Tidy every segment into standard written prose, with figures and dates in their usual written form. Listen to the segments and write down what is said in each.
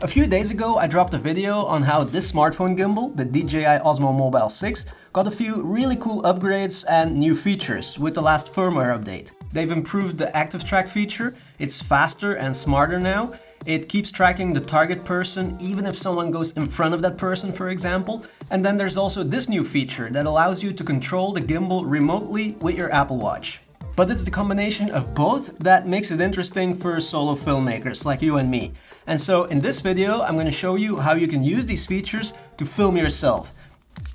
A few days ago, I dropped a video on how this smartphone gimbal, the DJI Osmo Mobile 6, got a few really cool upgrades and new features with the last firmware update. They've improved the ActiveTrack feature, it's faster and smarter now. It keeps tracking the target person even if someone goes in front of that person, for example. And then there's also this new feature that allows you to control the gimbal remotely with your Apple Watch. But it's the combination of both that makes it interesting for solo filmmakers like you and me. And so in this video, I'm going to show you how you can use these features to film yourself.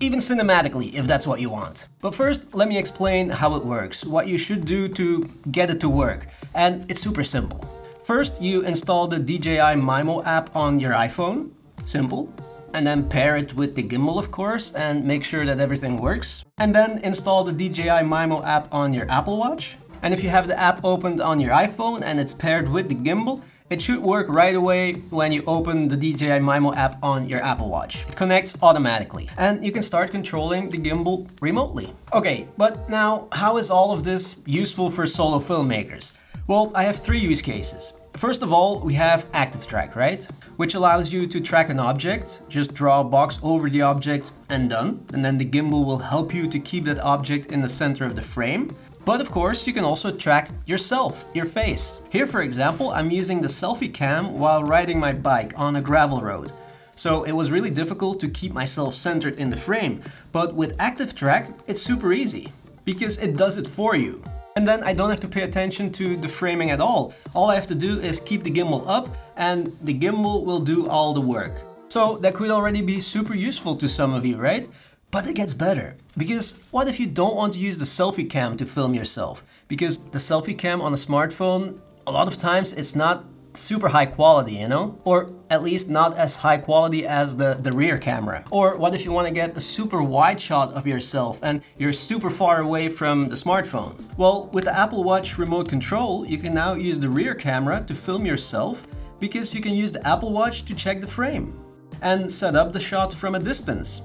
Even cinematically, if that's what you want. But first, let me explain how it works, what you should do to get it to work. And it's super simple. First, you install the DJI Mimo app on your iPhone. Simple. And then pair it with the gimbal, of course, and make sure that everything works. And then install the DJI Mimo app on your Apple Watch. And if you have the app opened on your iPhone and it's paired with the gimbal, it should work right away when you open the DJI Mimo app on your Apple Watch. It connects automatically and you can start controlling the gimbal remotely. Okay, but now how is all of this useful for solo filmmakers? Well, I have three use cases. First of all, we have ActiveTrack, right? Which allows you to track an object, just draw a box over the object and done. And then the gimbal will help you to keep that object in the center of the frame. But of course, you can also track yourself, your face. Here, for example, I'm using the selfie cam while riding my bike on a gravel road. So it was really difficult to keep myself centered in the frame. But with ActiveTrack, it's super easy because it does it for you. And then I don't have to pay attention to the framing at all. All I have to do is keep the gimbal up and the gimbal will do all the work. So that could already be super useful to some of you, right? But it gets better. Because what if you don't want to use the selfie cam to film yourself? Because the selfie cam on a smartphone, a lot of times it's not super high quality, you know? Or at least not as high quality as the rear camera. Or what if you want to get a super wide shot of yourself and you're super far away from the smartphone? Well, with the Apple Watch remote control, you can now use the rear camera to film yourself because you can use the Apple Watch to check the frame and set up the shot from a distance.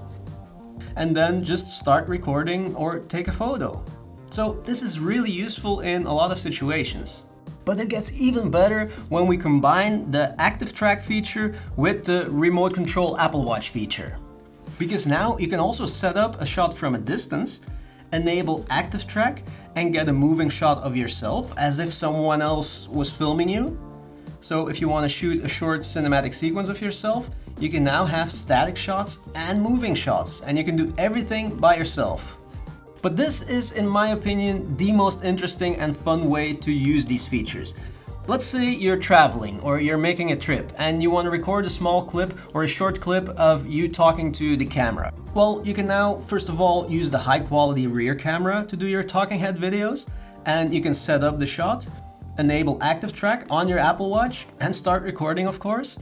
And then just start recording or take a photo. So this is really useful in a lot of situations. But it gets even better when we combine the ActiveTrack feature with the remote control Apple Watch feature. Because now you can also set up a shot from a distance, enable ActiveTrack and get a moving shot of yourself as if someone else was filming you. So if you want to shoot a short cinematic sequence of yourself, you can now have static shots and moving shots, and you can do everything by yourself. But this is, in my opinion, the most interesting and fun way to use these features. Let's say you're traveling or you're making a trip and you want to record a small clip or a short clip of you talking to the camera. Well, you can now, first of all, use the high quality rear camera to do your talking head videos, and you can set up the shot, enable ActiveTrack on your Apple Watch and start recording, of course.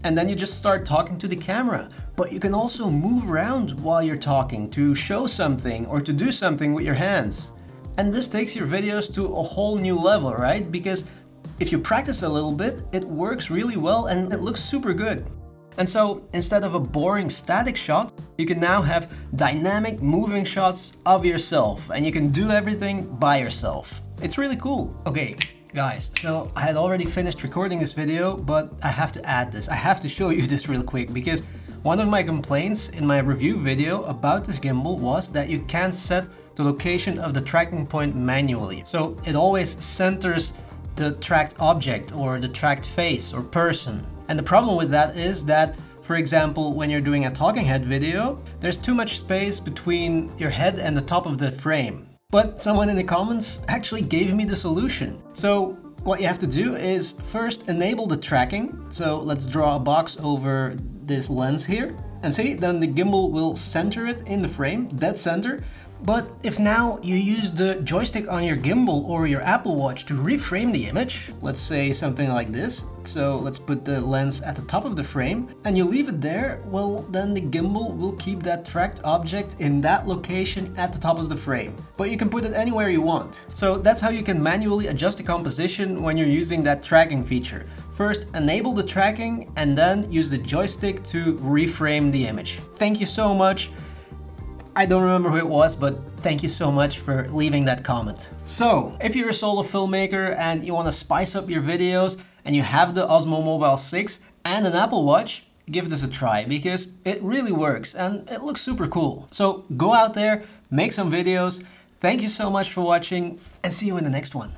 And then you just start talking to the camera. But you can also move around while you're talking to show something or to do something with your hands. And this takes your videos to a whole new level, right? Because if you practice a little bit, it works really well and it looks super good. And so instead of a boring static shot, you can now have dynamic moving shots of yourself and you can do everything by yourself. It's really cool. Okay. Guys, so I had already finished recording this video, but I have to add this. I have to show you this real quick because one of my complaints in my review video about this gimbal was that you can't set the location of the tracking point manually. So it always centers the tracked object or the tracked face or person. And the problem with that is that, for example, when you're doing a talking head video, there's too much space between your head and the top of the frame. But someone in the comments actually gave me the solution. So what you have to do is first enable the tracking. So let's draw a box over this lens here. And see, then the gimbal will center it in the frame, dead center. But if now you use the joystick on your gimbal or your Apple Watch to reframe the image, let's say something like this. So let's put the lens at the top of the frame and you leave it there, well, then the gimbal will keep that tracked object in that location at the top of the frame. But you can put it anywhere you want. So that's how you can manually adjust the composition when you're using that tracking feature. First, enable the tracking and then use the joystick to reframe the image. Thank you so much. I don't remember who it was, but thank you so much for leaving that comment. So, if you're a solo filmmaker and you want to spice up your videos and you have the Osmo Mobile 6 and an Apple Watch, give this a try because it really works and it looks super cool. So go out there, make some videos. Thank you so much for watching and see you in the next one.